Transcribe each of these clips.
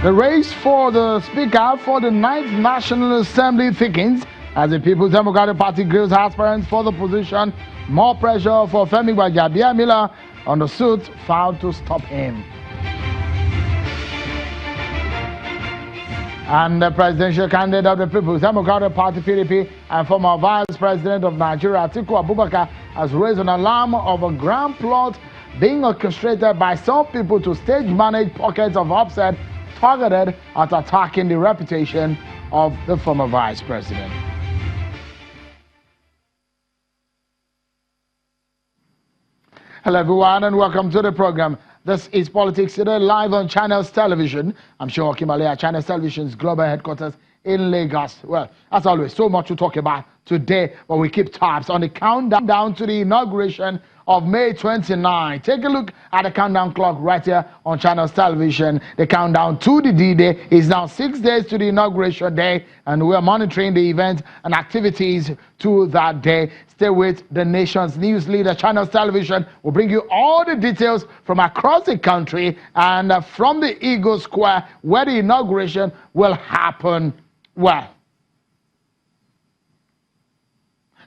The race for the Speaker for the 9th National Assembly thickens as the People's Democratic Party grills aspirants for the position. More pressure for Gbajabiamila on the suit filed to stop him. And the presidential candidate of the People's Democratic Party (PDP) and former Vice President of Nigeria Atiku Abubakar has raised an alarm of a grand plot being orchestrated by some people to stage manage pockets of upset targeted at attacking the reputation of the former Vice President. Hello everyone and welcome to the program. This is Politics Today, live on Channels Television. I'm sure Kimale, Channels Television's global headquarters in Lagos. Well, as always, so much to talk about today, but we keep tabs on the countdown to the inauguration of May 29. Take a look at the countdown clock right here on Channels Television. The countdown to the D-Day is now 6 days to the inauguration day, and we are monitoring the events and activities to that day. Stay with the nation's news leader. Channels Television will bring you all the details from across the country and from the Eagle Square where the inauguration will happen. Well,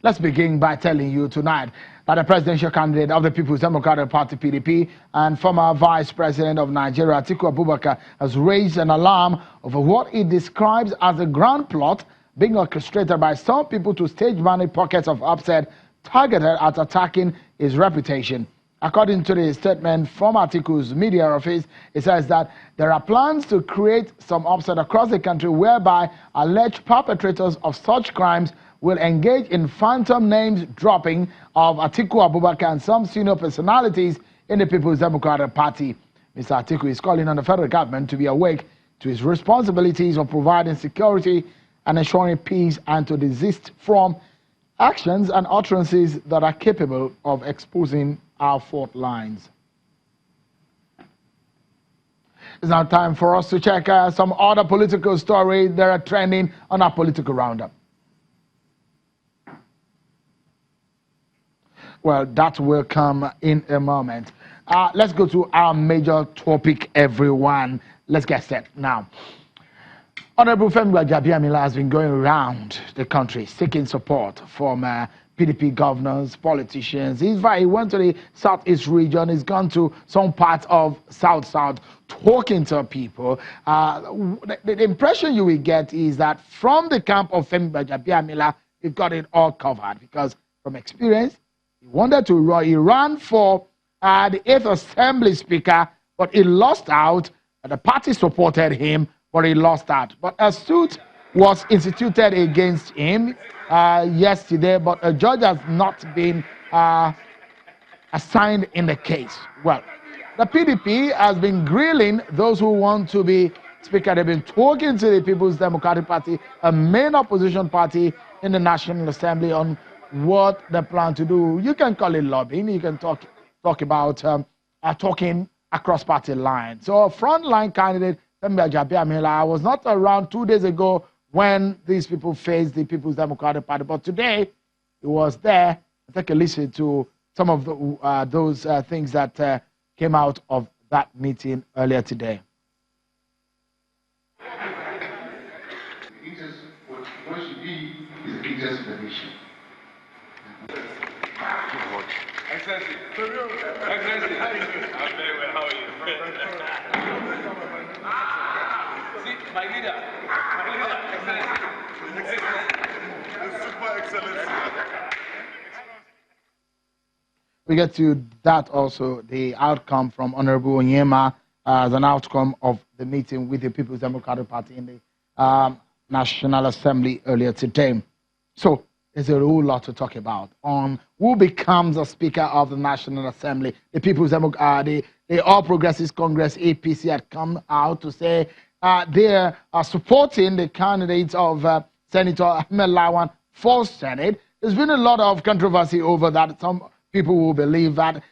let's begin by telling you tonight that the presidential candidate of the People's Democratic Party (PDP) and former Vice President of Nigeria Atiku Abubakar has raised an alarm over what he describes as a grand plot being orchestrated by some people to stage manage pockets of upset targeted at attacking his reputation. According to the statement from Atiku's media office, it says that there are plans to create some upset across the country whereby alleged perpetrators of such crimes will engage in phantom names dropping of Atiku Abubakar and some senior personalities in the People's Democratic Party. Mr. Atiku is calling on the federal government to be awake to his responsibilities of providing security and ensuring peace and to desist from actions and utterances that are capable of exposing our fault lines. It's now time for us to check some other political stories that are trending on our political roundup. Well, that will come in a moment. Let's go to our major topic, everyone. Let's get set now. Honorable Gbajabiamila has been going around the country seeking support from PDP governors, politicians. He went to the Southeast region. He's gone to some parts of South talking to people. The impression you will get is that from the camp of Gbajabiamila, he's got it all covered because from experience, he wanted to run. He ran for the 8th Assembly Speaker, but he lost out. The party supported him, but he lost out. But a suit was instituted against him yesterday, but a judge has not been assigned in the case. Well, the PDP has been grilling those who want to be Speaker. They've been talking to the People's Democratic Party, a main opposition party in the National Assembly, on what they plan to do. You can call it lobbying. You can talk about talking across party lines. So a frontline candidate, Gbajabiamila, was not around 2 days ago when these people faced the People's Democratic Party, but today he was there. Take a listen to some of those things that came out of that meeting earlier today. What should be is the interest of the nation. Excellency. Excellency. I'm very well. How are you? See, my leader. Excellency. Super Excellency. We get to that also, the outcome from Honorable Onyema as an outcome of the meeting with the People's Democratic Party in the National Assembly earlier today. So there's a whole lot to talk about on who becomes a Speaker of the National Assembly. The People's Democratic, the All Progressives Congress, APC, had come out to say they are supporting the candidates of Senator Ahmed Lawan for Senate. There's been a lot of controversy over that. Some people will believe that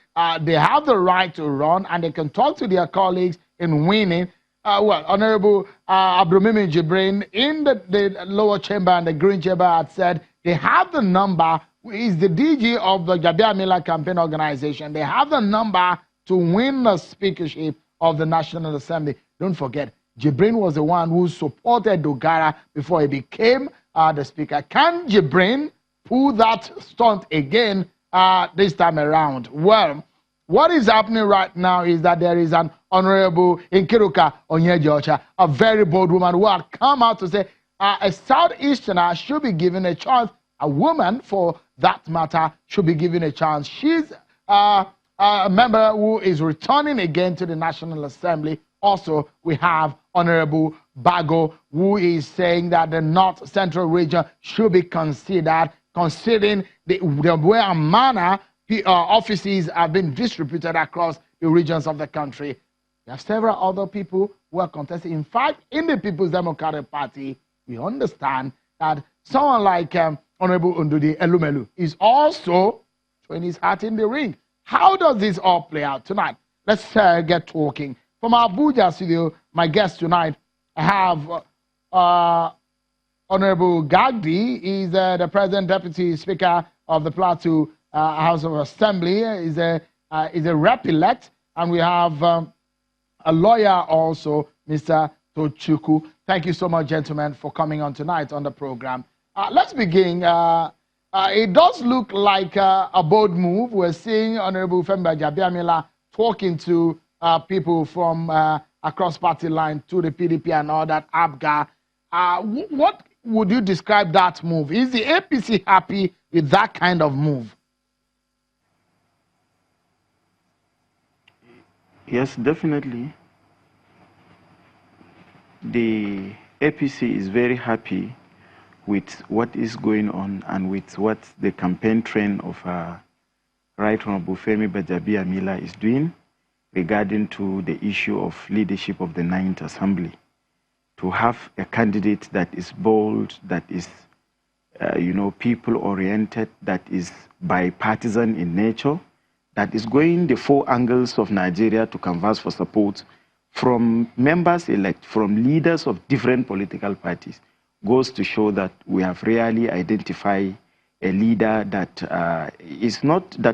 they have the right to run and they can talk to their colleagues in winning. Well, Honorable Abdulmimim Jibrin in the lower chamber and the green chamber had said they have the number. He's the DG of the Gbajabiamila campaign organization. They have the number to win the speakership of the National Assembly. Don't forget, Jibrin was the one who supported Dogara before he became the speaker. Can Jibrin pull that stunt again this time around? Well, what is happening right now is that there is an Honorable Nkiruka Onyejocha, a very bold woman who had come out to say a Southeasterner should be given a chance. A woman, for that matter, should be given a chance. She's a member who is returning again to the National Assembly. Also, we have Honorable Bago, who is saying that the North Central region should be considered, considering the way and manner offices have been distributed across the regions of the country. There are several other people who are contesting. In fact, in the People's Democratic Party, we understand that someone like Honorable Ndudi Elumelu is also throwing his hat in the ring. How does this all play out tonight? Let's get talking. From our Abuja studio, my guest tonight, I have Honorable Gagdi. He's the President Deputy Speaker of the Plateau House of Assembly. He's a rep-elect. And we have a lawyer also, Mr. Tochukwu. Thank you so much, gentlemen, for coming on tonight on the program. Let's begin. It does look like a bold move. We're seeing Honorable Gbajabiamila talking to people from across party line to the PDP and all that, ABGA. What would you describe that move? Is the APC happy with that kind of move? Yes, definitely. The APC is very happy with what is going on and with what the campaign train of Right Honorable Gbajabiamila is doing regarding to the issue of leadership of the 9th Assembly. To have a candidate that is bold, that is, people-oriented, that is bipartisan in nature, that is going the four angles of Nigeria to canvass for support from members elect, from leaders of different political parties, goes to show that we have really identified a leader that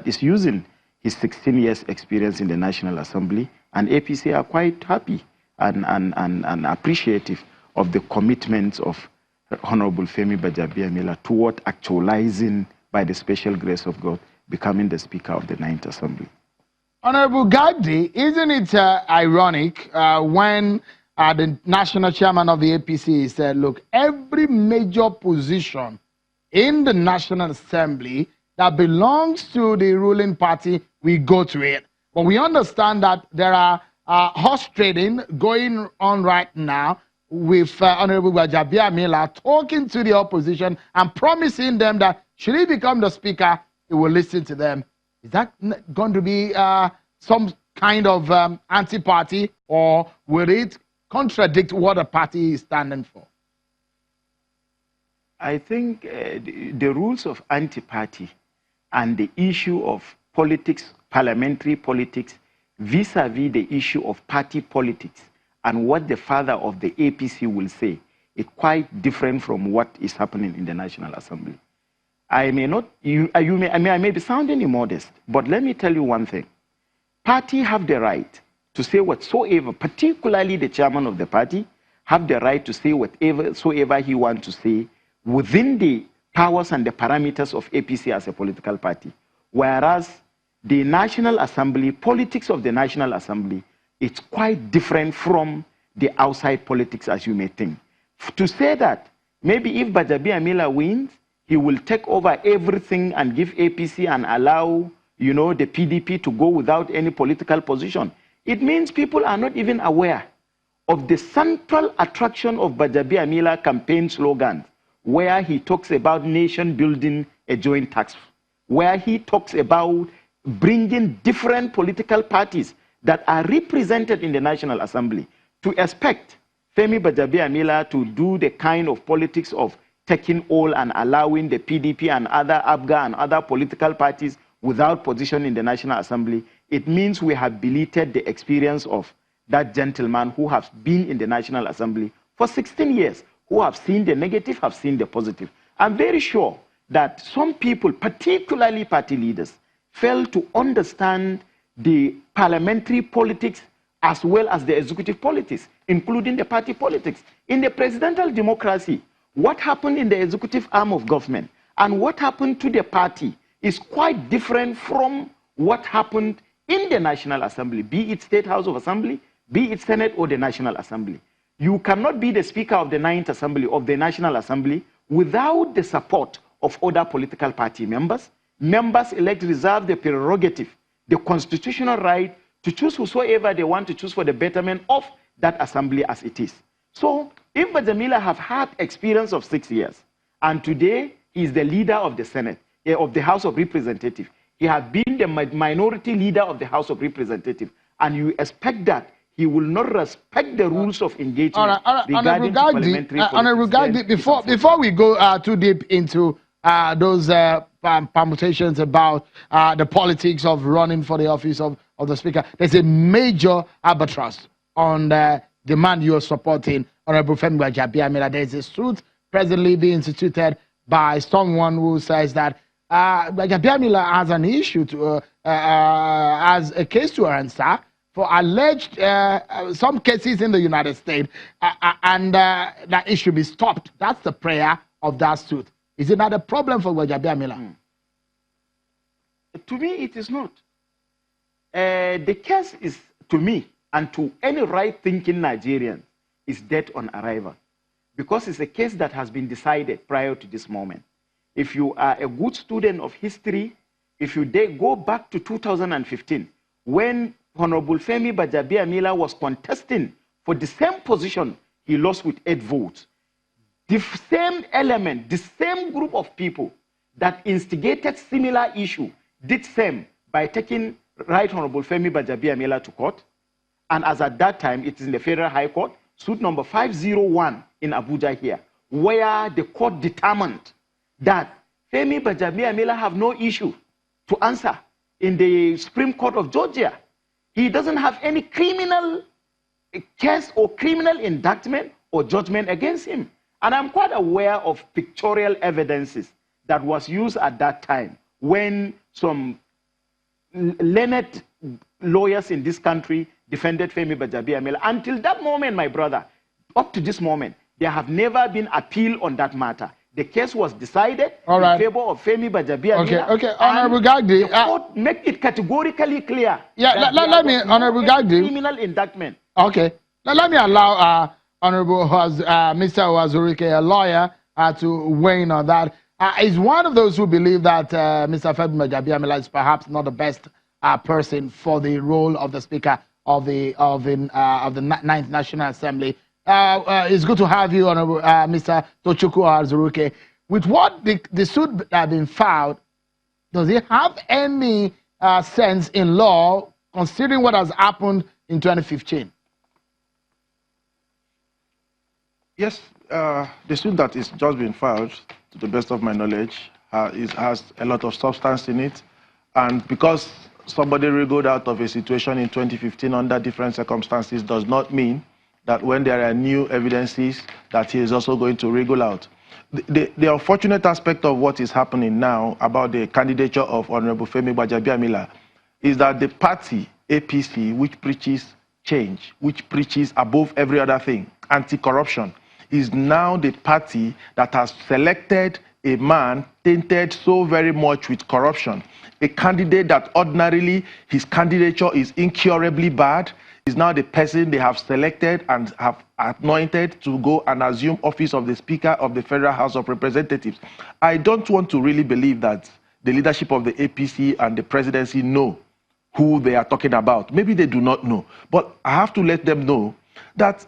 is using his 16 years experience in the National Assembly, and APC are quite happy and appreciative of the commitments of Honorable Gbajabiamila toward actualizing, by the special grace of God, becoming the Speaker of the 9th Assembly. Honorable Gagdi, isn't it ironic when the national chairman of the APC said, look, every major position in the National Assembly that belongs to the ruling party, we go to it. But we understand that there are horse trading going on right now with Honorable Gbajabiamila talking to the opposition and promising them that should he become the speaker, he will listen to them. Is that going to be some kind of anti-party, or will it contradict what a party is standing for? I think the rules of anti-party and the issue of politics, parliamentary politics, vis-a-vis the issue of party politics and what the father of the APC will say, is quite different from what is happening in the National Assembly. I may be sounding immodest, but let me tell you one thing. Party have the right to say whatsoever, particularly the chairman of the party, have the right to say whatsoever he wants to say within the powers and the parameters of APC as a political party. Whereas the National Assembly, politics of the National Assembly, it's quite different from the outside politics as you may think. To say that maybe if Gbajabiamila wins, he will take over everything and give APC and allow, the PDP to go without any political position. It means people are not even aware of the central attraction of Gbajabiamila campaign slogans, where he talks about nation building a joint task, where he talks about bringing different political parties that are represented in the National Assembly. To expect Gbajabiamila to do the kind of politics of taking all and allowing the PDP and other ABGA and other political parties without position in the National Assembly, it means we have belated the experience of that gentleman who has been in the National Assembly for 16 years, who have seen the negative, have seen the positive. I'm very sure that some people, particularly party leaders, fail to understand the parliamentary politics as well as the executive politics. including the party politics. In the presidential democracy, what happened in the executive arm of government and what happened to the party is quite different from what happened in the National Assembly, be it State House of Assembly, be it Senate or the National Assembly. You cannot be the Speaker of the Ninth Assembly of the National Assembly without the support of other political party members. Members elect reserve the prerogative, the constitutional right to choose whosoever they want to choose for the betterment of that assembly as it is. So if Gbajabiamila have had experience of 6 years, and today he is the leader of the Senate, of the House of Representatives, he has been the minority leader of the House of Representatives, and you expect that he will not respect the rules of engagement regarding parliamentary politics. Before we go too deep into those permutations about the politics of running for the office of the Speaker, there's a major albatross on the demand you are supporting, Honorable Femi Gbajabiamila. There's a suit presently being instituted by someone who says that Gbajabiamila has an issue to has a case to answer for alleged some cases in the United States, and that it should be stopped. That's the prayer of that suit. Is it not a problem for Gbajabiamila? To me, it is not. The case is, to me, and to any right-thinking Nigerian, is dead on arrival, because it's a case that has been decided prior to this moment. If you are a good student of history, if you go back to 2015, when Honorable Femi Gbajabiamila was contesting for the same position, he lost with 8 votes. The same element, the same group of people that instigated similar issue did same by taking Right Honorable Femi Gbajabiamila to court. And as at that time, it is in the Federal High Court, suit number 501 in Abuja here, where the court determined that Femi Gbajabiamila have no issue to answer in the Supreme Court of Georgia. He doesn't have any criminal case or criminal indictment or judgment against him. And I'm quite aware of pictorial evidences that was used at that time when some learned lawyers in this country defended Femi Gbajabiamila. Until that moment, my brother, up to this moment, there have never been appeal on that matter. The case was decided in favor of Femi Gbajabiamila. Okay, Honorable Gagdi. The court make it categorically clear. Yeah, let me, Honorable Gagdi. Criminal indictment. Okay, let me allow Honorable Mr. Wazurike, a lawyer, to weigh in on that. Is one of those who believe that Mr. Femi Gbajabiamila is perhaps not the best person for the role of the Speaker of the Ninth National Assembly. It's good to have you, Honorable Mr. Tochukwu Azuruke. With what the suit that has been filed, does it have any sense in law, considering what has happened in 2015? Yes, the suit that is just been filed, to the best of my knowledge, has a lot of substance in it. And because somebody wriggled out of a situation in 2015 under different circumstances does not mean that when there are new evidences that he is also going to wriggle out. The unfortunate aspect of what is happening now about the candidature of Honorable Femi Gbajabiamila is that the party, APC, which preaches change, which preaches above every other thing, anti-corruption, is now the party that has selected a man tainted so very much with corruption, a candidate that ordinarily his candidature is incurably bad, is now the person they have selected and have anointed to go and assume office of the Speaker of the Federal House of Representatives. I don't want to really believe that the leadership of the APC and the presidency know who they are talking about. Maybe they do not know. But I have to let them know that,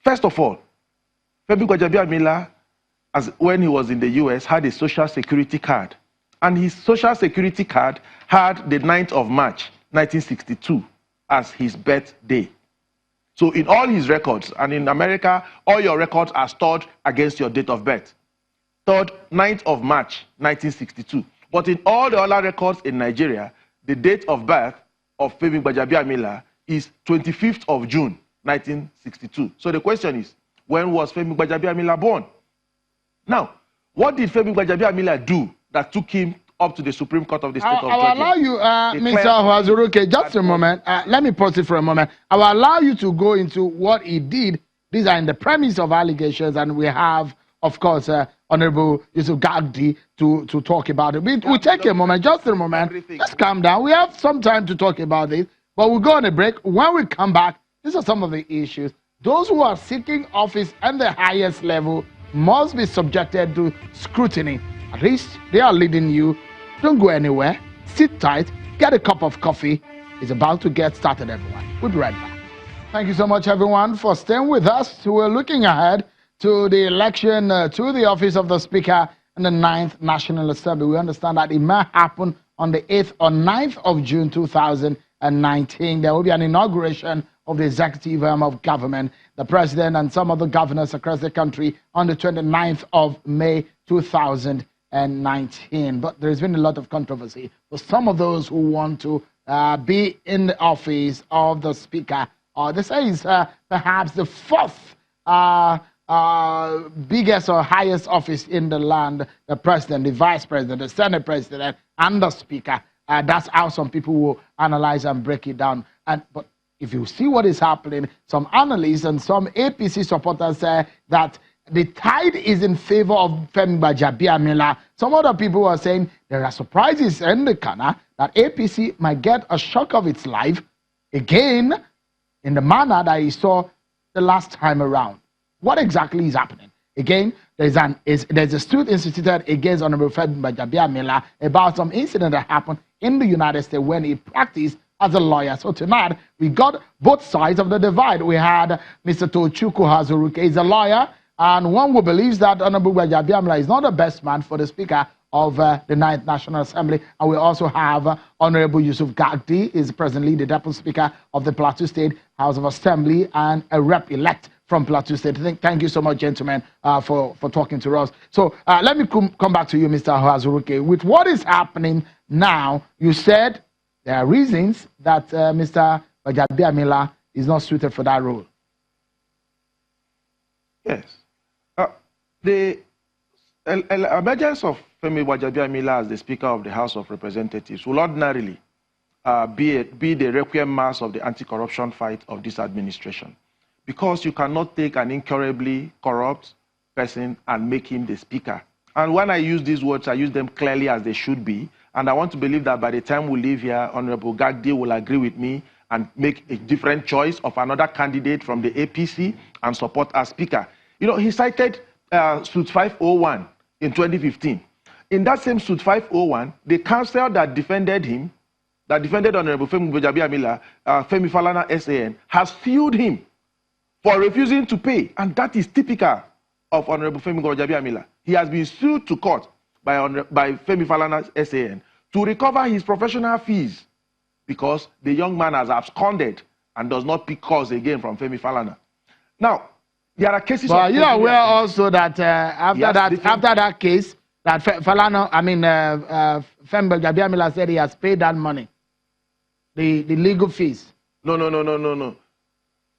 first of all, Femi Gbajabiamila, when he was in the US, had a social security card. And his social security card had the 9th of March, 1962, as his birthday. So in all his records, and in America, all your records are stored against your date of birth. 9th of March, 1962. But in all the other records in Nigeria, the date of birth of Femi Gbajabiamila is 25th of June, 1962. So the question is, when was Femi Gbajabiamila born? Now, what did Femi Gbajabiamila do that took him up to the Supreme Court of the State of Georgia. I'll allow you, Mr. Hazuruke, just a moment. Let me pause it for a moment. I will allow you to go into what he did. These are in the premise of allegations, and we have, of course, Honorable Yusuf Gagdi to talk about it. We'll take a moment, just a moment. Just calm down. We have some time to talk about this, but we'll go on a break. When we come back, these are some of the issues. Those who are seeking office at the highest level must be subjected to scrutiny. At least they are leading you. Don't go anywhere. Sit tight. Get a cup of coffee. It's about to get started, everyone. We'll be right back. Thank you so much, everyone, for staying with us. We're looking ahead to the election to the office of the Speaker in the 9th National Assembly. We understand that it may happen on the 8th or 9th of June 2019. There will be an inauguration of the executive arm of government, the president and some of the governors across the country on the 29th of May 2019. But there's been a lot of controversy for some of those who want to be in the office of the Speaker. They say it's perhaps the fourth biggest or highest office in the land, the president, the vice president, the senate president, and the Speaker. That's how some people will analyze and break it down. But if you see what is happening, some analysts and some APC supporters say that the tide is in favor of Gbajabiamila. Some other people are saying there are surprises in the corner that APC might get a shock of its life again in the manner that he saw the last time around. What exactly is happening? Again, there's a suit instituted against Honorable Gbajabiamila about some incident that happened in the United States when he practiced as a lawyer. So tonight, we got both sides of the divide. We had Mr. Tochukwu Hazuruke, he's a lawyer, and one who believes that Honorable Gbajabiamila is not the best man for the Speaker of the 9th National Assembly. And we also have Honorable Yusuf Gagdi, is presently the Deputy Speaker of the Plateau State House of Assembly and a rep-elect from Plateau State. Thank you so much, gentlemen, for talking to us. So let me come back to you, Mr. Hazuruke. With what is happening now, you said there are reasons that Mr. Gbajabiamila is not suited for that role. Yes. The emergence of Femi Gbajabiamila as the Speaker of the House of Representatives will ordinarily be the requiem mass of the anti-corruption fight of this administration. Because you cannot take an incurably corrupt person and make him the Speaker. And when I use these words, I use them clearly as they should be. And I want to believe that by the time we leave here, Honorable Gagdi will agree with me and make a different choice of another candidate from the APC and support as Speaker. You know, he cited Suit 501 in 2015. In that same Suit 501, the counsel that defended him, that defended Honorable Femi Gbajabiamila, Femi Falana SAN, has sued him for refusing to pay. And that is typical of Honorable Femi Gbajabiamila. He has been sued to court by Femi Falana SAN to recover his professional fees because the young man has absconded and does not pick calls again from Femi Falana. Now, there are cases. But you are aware also that after that case, that Falana, Femi Gbajabiamila said he has paid that money, the legal fees. No.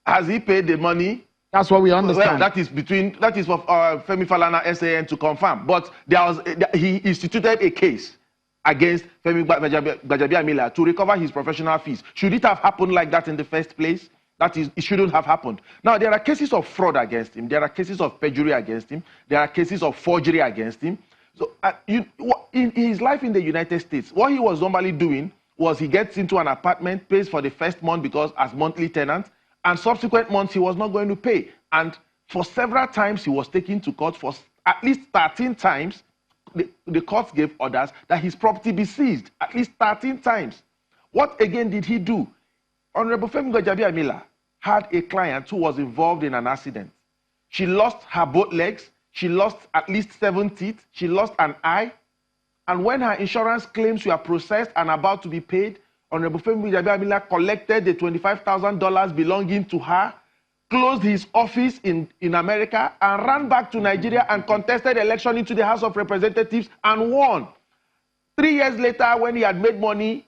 Has he paid the money? That's what we understand. Well, that is for Femi Falana SAN to confirm. But he instituted a case against Femi Gbajabiamila to recover his professional fees. Should it have happened like that in the first place? That is, it shouldn't have happened. Now, there are cases of fraud against him. There are cases of perjury against him. There are cases of forgery against him. So, in his life in the United States, what he was normally doing was he gets into an apartment, pays for the first month because as monthly tenant, and subsequent months he was not going to pay. And for several times he was taken to court. For at least 13 times, the courts gave orders that his property be seized. At least 13 times. What again did he do? Honorable Femi Gbajabiamila had a client who was involved in an accident. She lost her both legs. She lost at least 7 teeth. She lost an eye. And when her insurance claims were processed and about to be paid, Honorable Femi Gbajabiamila collected the $25,000 belonging to her, closed his office in America, and ran back to Nigeria and contested election into the House of Representatives and won. 3 years later, when he had made money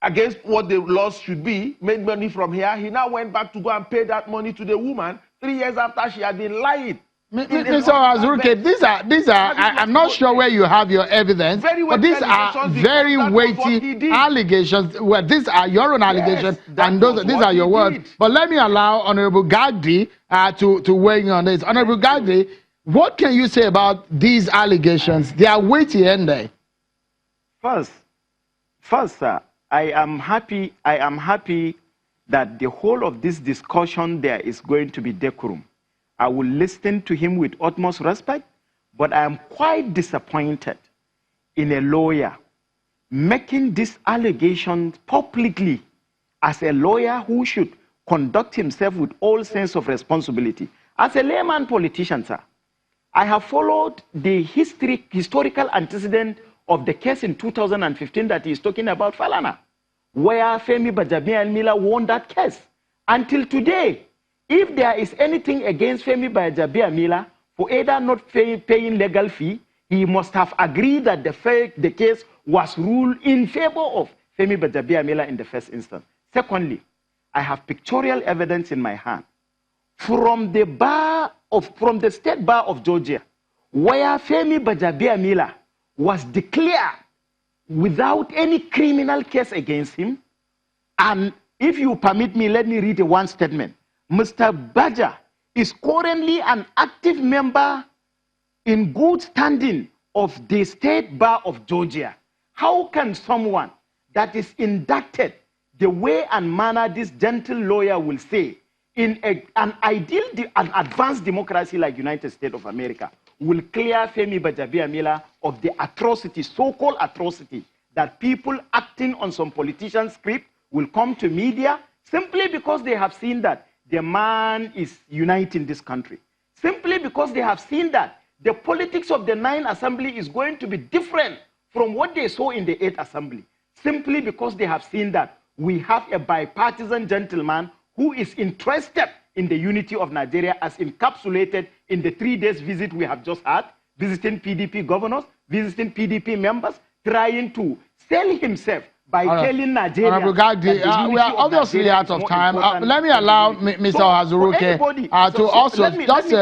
against what the laws should be, made money from here, he now went back to go and pay that money to the woman 3 years after she had been lying Mr. Azuruke, these are. I'm not sure where you have your evidence, but these are very weighty allegations. Well, these are your own allegations, and these are your words. But let me allow Honorable Gagdi to weigh in on this. Honorable Gagdi, what can you say about these allegations? They are weighty, aren't they? First, sir, I am happy that the whole of this discussion there is going to be decorum. I will listen to him with utmost respect, but I am quite disappointed in a lawyer making this allegation publicly as a lawyer who should conduct himself with all sense of responsibility. As a layman politician, sir, I have followed the historical antecedent of the case in 2015 that he is talking about, Falana, where Femi Gbajabiamila won that case. Until today, if there is anything against Femi Gbajabiamila for either not paying legal fee, he must have agreed that the case was ruled in favor of Femi Gbajabiamila in the first instance. Secondly, I have pictorial evidence in my hand from the State Bar of Georgia, where Femi Gbajabiamila was declared without any criminal case against him. And if you permit me, let me read one statement. Mr. Baja is currently an active member in good standing of the State Bar of Georgia. How can someone that is inducted the way and manner this gentle lawyer will say in an advanced democracy like United States of America will clear Femi Gbajabiamila of the atrocity, so-called atrocity, that people acting on some politician's script will come to media simply because they have seen that the man is uniting this country. Simply because they have seen that the politics of the 9th Assembly is going to be different from what they saw in the 8th Assembly. Simply because they have seen that we have a bipartisan gentleman who is interested in the unity of Nigeria as encapsulated in the 3 days visit we have just had, visiting PDP governors, visiting PDP members, trying to sell himself by telling Nigeria we are obviously out of time. Let me allow Mr. Azuruke to also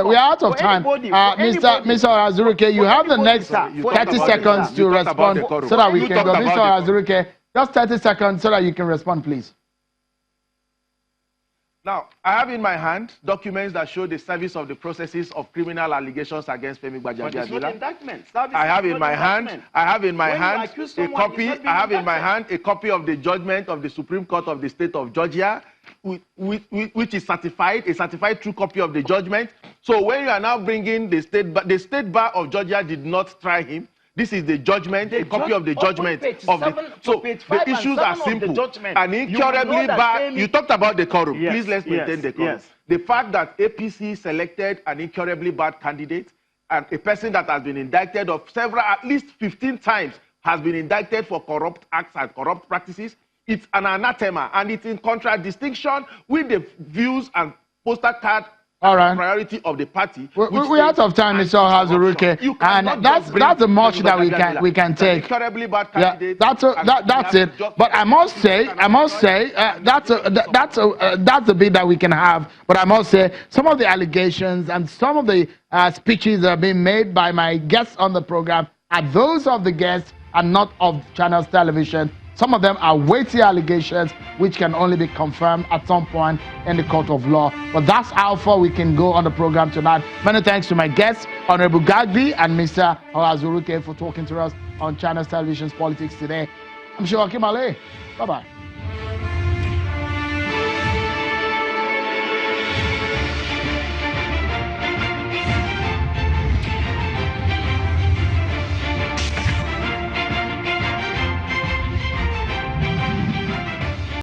we are out of time. Mr. Azuruke, you have the next 30 seconds to respond so that we can go. Mr. Azuruke, just 30 seconds so that you can respond, please. Now, I have in my hand documents that show the service of the processes of criminal allegations against Femi Gbajabiamila. I have in my hand a copy of the judgment of the Supreme Court of the State of Georgia, which is certified, a certified true copy of the judgment. So when you are now bringing the State Bar of Georgia did not try him. This is the judgment, a copy of the judgment of the. So the issues are simple. And incurably bad. You talked about the quorum. Yes, please let's maintain the quorum. Yes. The fact that APC selected an incurably bad candidate and a person that has been indicted of at least 15 times, has been indicted for corrupt acts and corrupt practices. It's an anathema, and it's in contradistinction with the views and poster card. All right. Priority of the party. We're out of time, Mr. Azuruke, and that's the much that we can take. Yeah, that's it. But I must say, that's the bit that we can have. But I must say, some of the allegations and some of the speeches that are being made by my guests on the program are those of the guests and not of Channels Television. Some of them are weighty allegations which can only be confirmed at some point in the court of law. But that's how far we can go on the program tonight. Many thanks to my guests, Honorable Gagdi and Mr. Azuruke, for talking to us on Channels Television's Politics Today. I'm Shoakim Ale. Bye-bye.